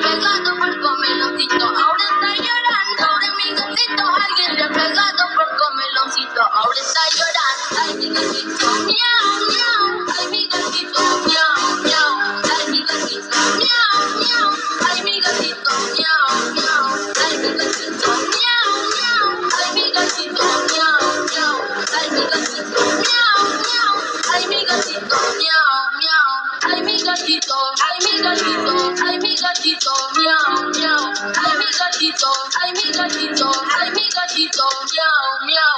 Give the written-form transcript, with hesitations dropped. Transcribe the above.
pegado por comeloncito. Ahora está llorando de mi gatito. Alguien le ha pegado por comeloncito. Ahora está llorando. Ay, mi gatito, miau, miau. Ay, mi gatito, miau, miau. Ay, mi gatito, miau, miau. Ay, mi gatito, miau, miau. Ay, mi gatito, miau, miau. Ay, mi gatito, miau, miau. Ay, mi gatito, miau, miau. Ay, mi gatito, miau, miau. Ay, mi gatito, ay, mi gatito, ay, mi gatito, miau, miau. Ay, mi gatito, ay, mi gatito, ay, mi gatito, miau, miau.